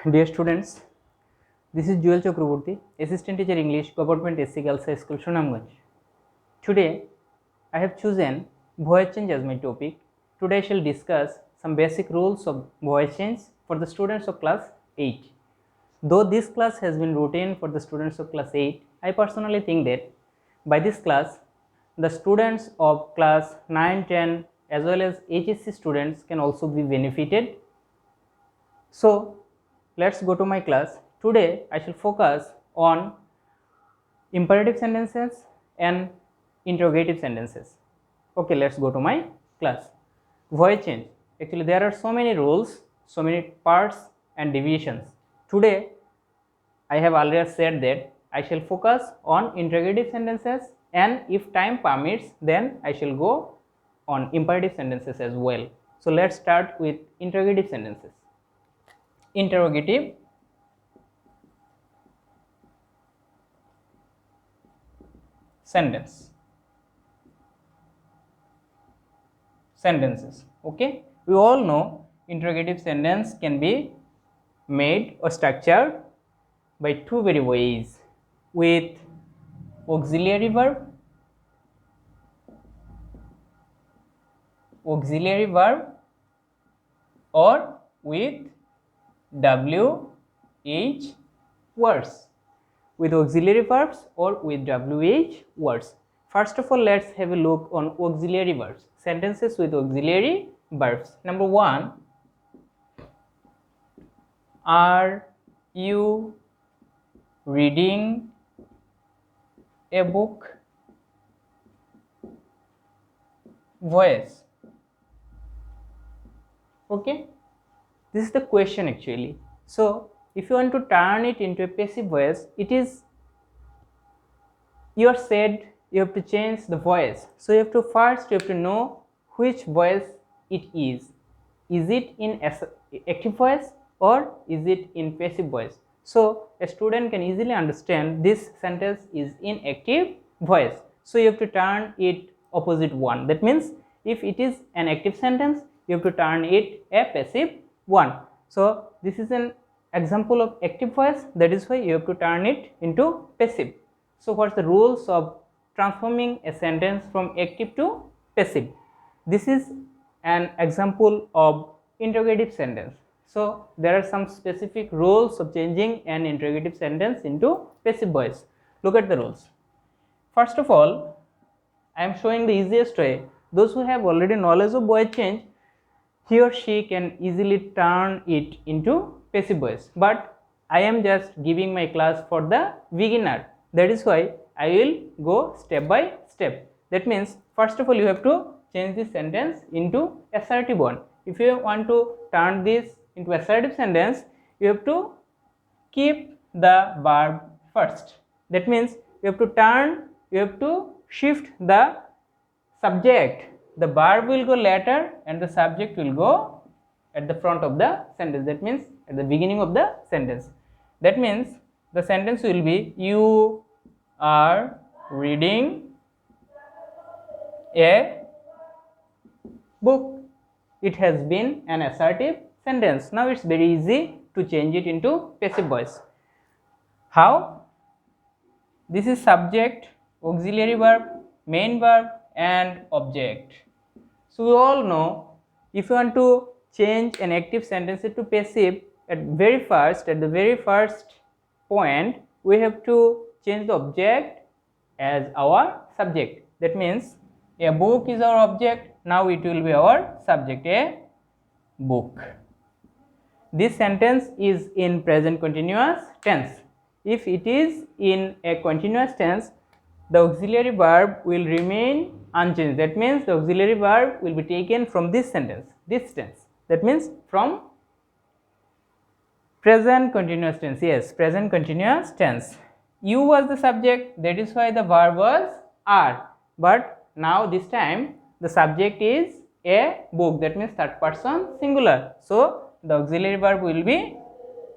Dear students, this is CHAKRABORTY, Assistant Teacher English, Govt SC Girls High School, Sunamgonj. Today, I have chosen voice change as my topic. Today, I shall discuss some basic rules of voice change for the students of class 8. Though this class has been routine for the students of class 8, I personally think that by this class, the students of class 9, 10 as well as HSC students can also be benefited. So, let's go to my class. Today I shall focus on imperative sentences and interrogative sentences. Okay, let's go to my class. Voice change. Actually, there are so many rules, so many parts and deviations. Today I have already said that I shall focus on interrogative sentences, and if time permits, then I shall go on imperative sentences as well. So let's start with interrogative sentences. Interrogative sentences. Okay, we all know interrogative sentence can be made or structured by two very ways, with auxiliary verb or with WH words. With auxiliary verbs or with WH words. First of all, let's have a look on auxiliary verbs. Sentences with auxiliary verbs. Number 1, are you reading a book? Voice. Okay, this is the question actually. So if you want to turn it into a passive voice, it is, you are said you have to change the voice. So you have to know which voice it is. Is it in active voice or is it in passive voice? So a student can easily understand this sentence is in active voice. So you have to turn it opposite one. That means if it is an active sentence, you have to turn it a passive one. So this is an example of active voice, that is why you have to turn it into passive. So what's the rules of transforming a sentence from active to passive? This is an example of interrogative sentence. So there are some specific rules of changing an interrogative sentence into passive voice. Look at the rules. First of all, I am showing the easiest way. Those who have already knowledge of voice change, he or she can easily turn it into passive voice, but I am just giving my class for the beginner. That is why I will go step by step. That means first of all you have to change this sentence into assertive one. If you want to turn this into assertive sentence, you have to keep the verb first. That means you have to shift the subject. The verb will go later and the subject will go at the front of the sentence. That means at the beginning of the sentence. That means the sentence will be, you are reading a book. It has been an assertive sentence. Now it's very easy to change it into passive voice. How? This is subject, auxiliary verb, main verb and object. So we all know, if you want to change an active sentence to passive, at the very first point, we have to change the object as our subject. That means a book is our object, now it will be our subject, a book. This sentence is in present continuous tense. If it is in a continuous tense, the auxiliary verb will remain unchanged. That means the auxiliary verb will be taken from this sentence, this tense. That means from present continuous tense. Yes, present continuous tense. You was the subject, that is why the verb was are. But now this time the subject is a book, that means third person singular. So the auxiliary verb will be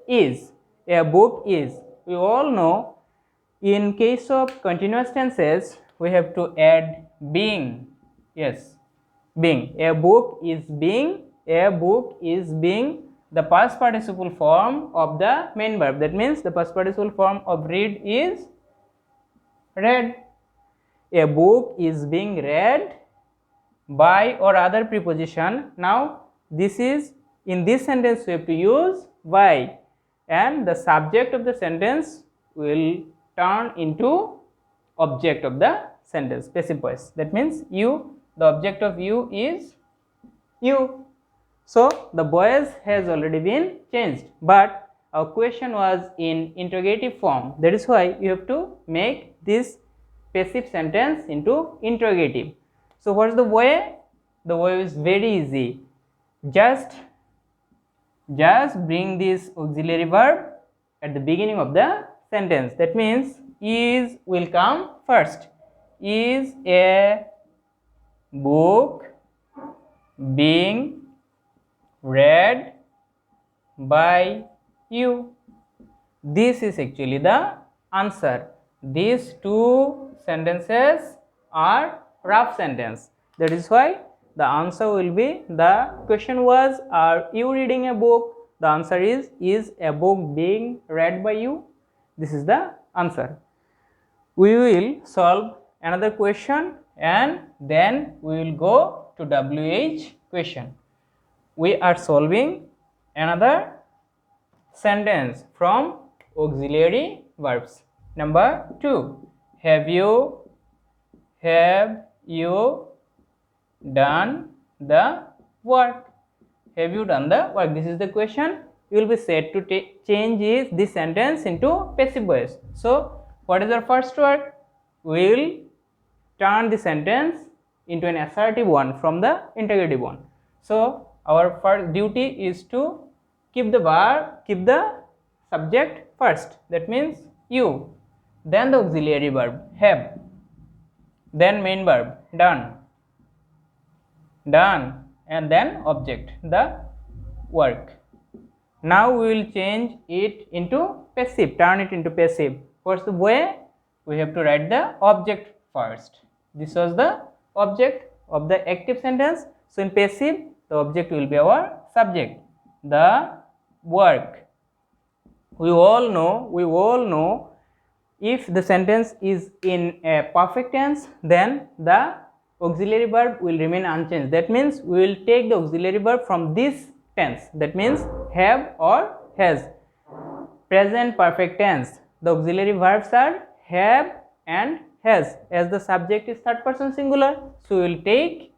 is. A book is. We all know, in case of continuous tenses, we have to add being. Yes, being. A book is being. A book is being the past participle form of the main verb. That means the past participle form of read is read. A book is being read by or other preposition. Now this is, in this sentence we have to use by, and the subject of the sentence will turn into object of the sentence, passive voice. That means you, the object of you is you. So the voice has already been changed, but our question was in interrogative form. That is why you have to make this passive sentence into interrogative. So what is the way? The way is very easy. Just bring this auxiliary verb at the beginning of the sentence. That means is will come first. Is a book being read by you? This is actually the answer. These two sentences are rough sentence. That is why the answer will be, the question was, are you reading a book? The answer is a book being read by you? This is the answer. We will solve another question and then we will go to WH question. We are solving another sentence from auxiliary verbs. Number 2. Have you done the work? Have you done the work? This is the question. You will be said to change this sentence into passive voice. So what is our first work? We will turn the sentence into an assertive one from the interrogative one. So our first duty is to keep the subject first. That means you, then the auxiliary verb have, then main verb done, and then object the work. Now we will change it into passive, turn it into passive. What's the way? We have to write the object first. This was the object of the active sentence. So in passive, the object will be our subject, the work. We all know if the sentence is in a perfect tense, then the auxiliary verb will remain unchanged. That means we will take the auxiliary verb from this tense. That means have or has. Present perfect tense, the auxiliary verbs are have and has. As the subject is third person singular, so we will take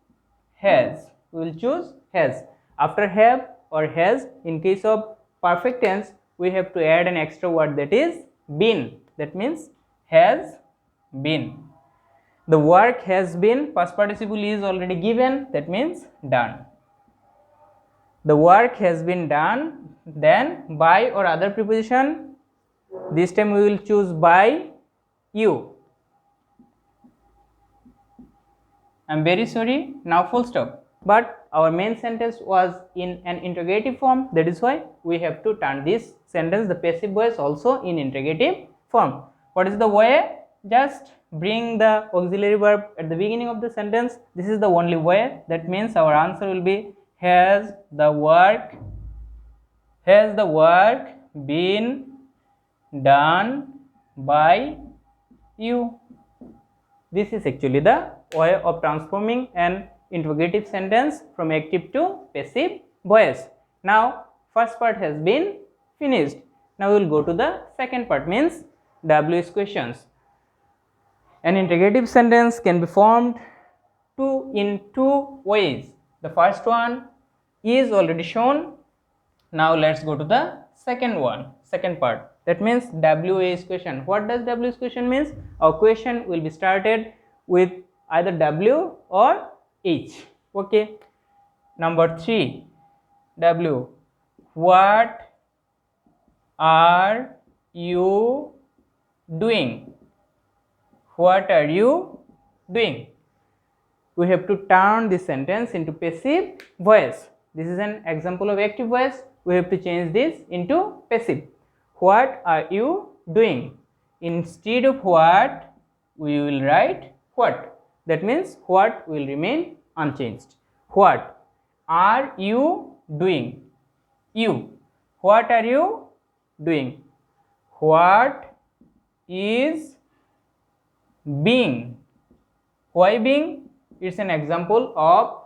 has. We will choose has. After have or has, in case of perfect tense, we have to add an extra word, that is been. That means has been. The work has been, past participle is already given, that means done. The work has been done, then by or other preposition, this time we will choose by you. I am very sorry, now full stop. But our main sentence was in an interrogative form, that is why we have to turn this sentence, the passive voice, also in interrogative form. What is the way? Just bring the auxiliary verb at the beginning of the sentence. This is the only way. That means our answer will be has the work been done by you? This is actually the way of transforming an interrogative sentence from active to passive voice. Now first part has been finished. Now we will go to the second part, means WH questions. An interrogative sentence can be formed in two ways. The first one is already shown. Now let's go to the second part. That means WH question. What does WH question means? Our question will be started with either W or H. Okay. Number 3, W. What are you doing? What are you doing? We have to turn this sentence into passive voice. This is an example of active voice. We have to change this into passive. What are you doing? Instead of what, we will write what. That means what will remain unchanged. What are you doing? you. What are you doing? What is being? Why being? It's an example of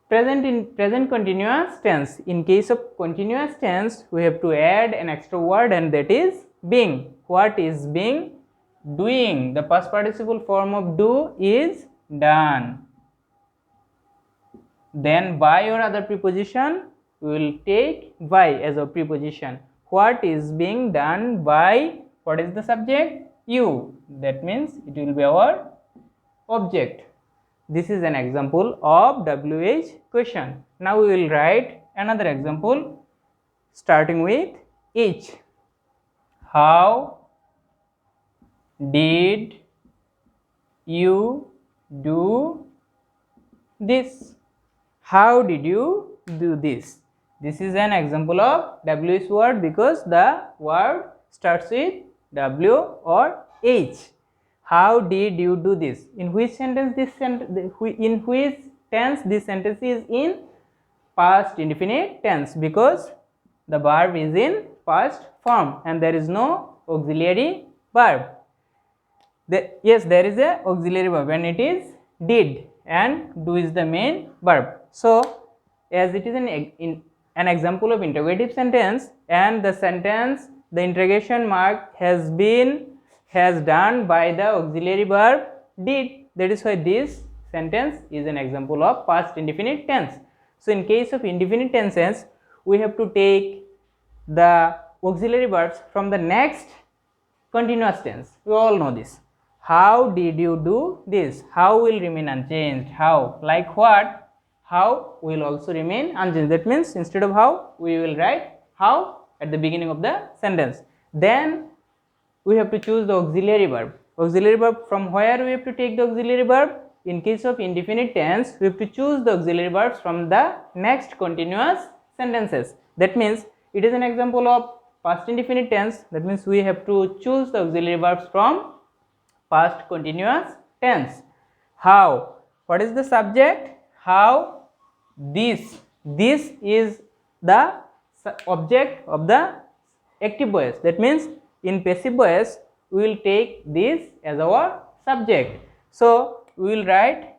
present continuous tense. In case of continuous tense, we have to add an extra word, and that is being. What is being? Doing. The past participle form of do is done. Then by or other preposition, we will take by as a preposition. What is being done by? What is the subject? You. That means it will be our object. This is an example of WH question. Now we will write another example starting with H. How did you do this? How did you do this? This is an example of WH word because the word starts with W or H. How did you do this? In which sentence in which tense this sentence is in past indefinite tense, because the verb is in past form and there is no auxiliary verb. Yes, there is a auxiliary verb and it is did, and do is the main verb. So as it is an example of interrogative sentence, and the sentence, the interrogation mark has done by the auxiliary verb did, that is why this sentence is an example of past indefinite tense. So in case of indefinite tenses, we have to take the auxiliary verbs from the next continuous tense. We all know this. How did you do this? How will remain unchanged. How, like what? How will also remain unchanged. That means instead of how, we will write how at the beginning of the sentence. Then we have to choose the auxiliary verb. Auxiliary verb, from where we have to take the auxiliary verb? In case of indefinite tense, we have to choose the auxiliary verbs from the next continuous sentences. That means it is an example of past indefinite tense. That means we have to choose the auxiliary verbs from past continuous tense. How? What is the subject? How? This is the object of the active voice. That means in passive voice we will take this as our subject. So we will write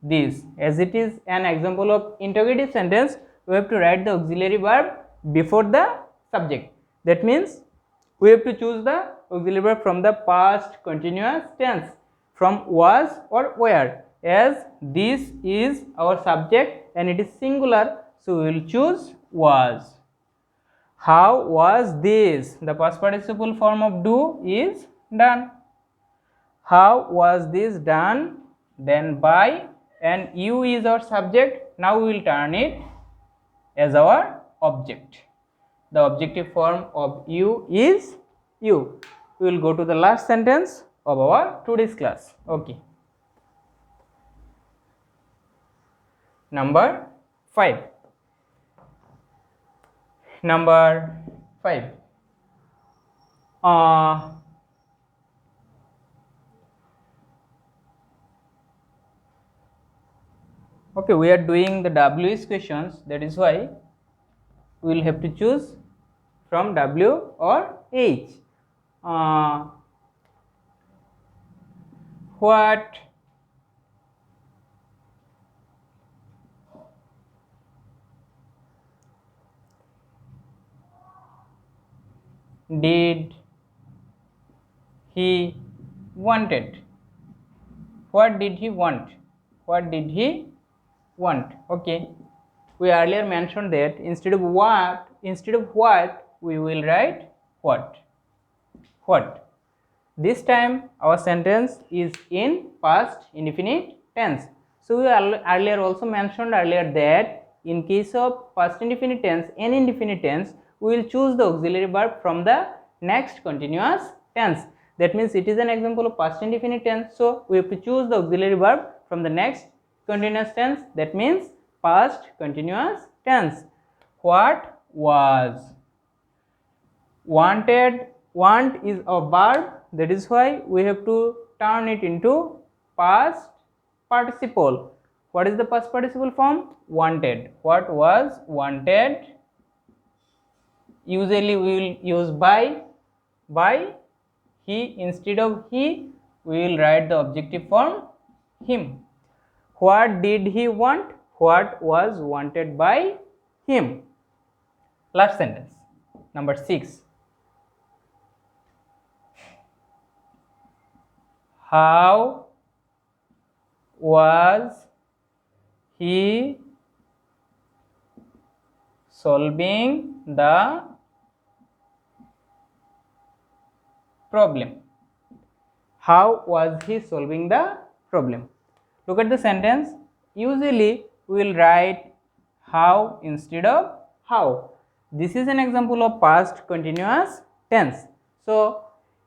this. As it is an example of interrogative sentence, we have to write the auxiliary verb before the subject. That means we have to choose the auxiliary verb from the past continuous tense, from was or were. As this is our subject and it is singular, so we will choose was. How was this? The past participle form of do is done. How was this done? Then by, and you is our subject. Now we will turn it as our object. The objective form of you is you. We will go to the last sentence of our today's class. Okay. Number 5. Number 5. Okay, we are doing the WH questions. That is why we will have to choose from W or H. What did he wanted? What did he want? What did he want? Okay, we earlier mentioned that instead of what, we will write what. This time our sentence is in past indefinite tense. So we earlier also mentioned that in case of past indefinite tense and indefinite tense, we will choose the auxiliary verb from the next continuous tense. That means it is an example of past indefinite tense, so we have to choose the auxiliary verb from the next continuous tense. That means past continuous tense. What was? Wanted, want is a verb, that is why we have to turn it into past participle. What is the past participle form? Wanted. What was wanted? Usually we will use by he. Instead of he, we will write the objective form him. What did he want? What was wanted by him? Last sentence, number 6. How was he solving the problem? How was he solving the problem? Look at the sentence. Usually we will write how instead of how. This is an example of past continuous tense. So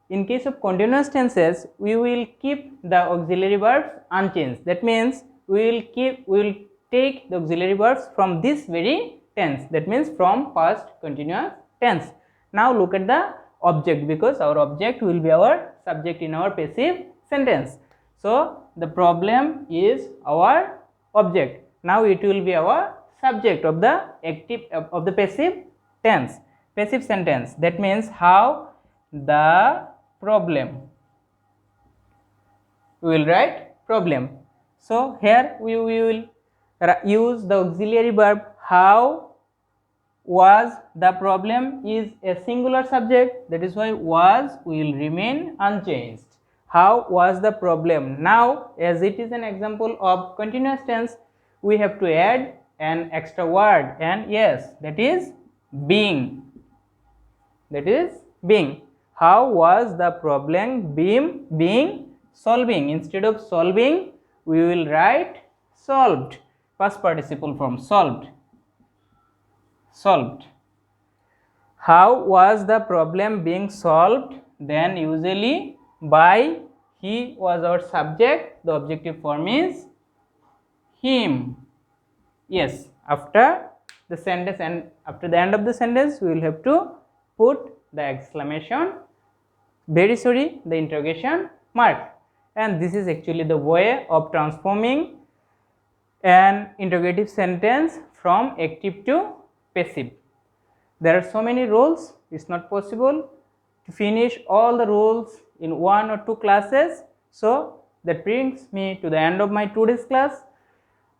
in case of continuous tenses, we will keep the auxiliary verbs unchanged. That means we will take the auxiliary verbs from this very tense. That means from past continuous tense. Now look at the object, because our object will be our subject in our passive sentence. So the problem is our object. Now it will be our subject of the active of the passive tense, passive sentence. That means how the problem. We will write problem. So here we will use the auxiliary verb how. Was the problem is a singular subject, that is why was will remain unchanged. How was the problem? Now as it is an example of continuous tense, we have to add an extra word, and yes, that is being. That is being. How was the problem being solving? Instead of solving, we will write solved. Past participle form solved. Solved. How was the problem being solved? Then usually by he was our subject, the objective form is him. Yes, after the sentence and after the end of the sentence, we will have to put the exclamation, the interrogation mark. And this is actually the way of transforming an interrogative sentence from active to passive. There are so many rules, it's not possible to finish all the rules in 1 or 2 classes. So that brings me to the end of my today's class.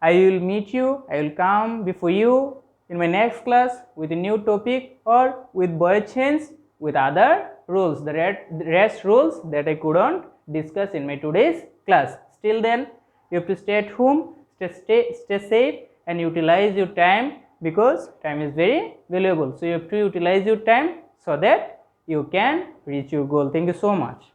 I will meet you, I will come before you in my next class with a new topic or with boy change with other rules, the rest rules that I couldn't discuss in my today's class. Till then, you have to stay at home, stay safe and utilize your time, because time is very valuable. So you have to utilize your time so that you can reach your goal. Thank you so much.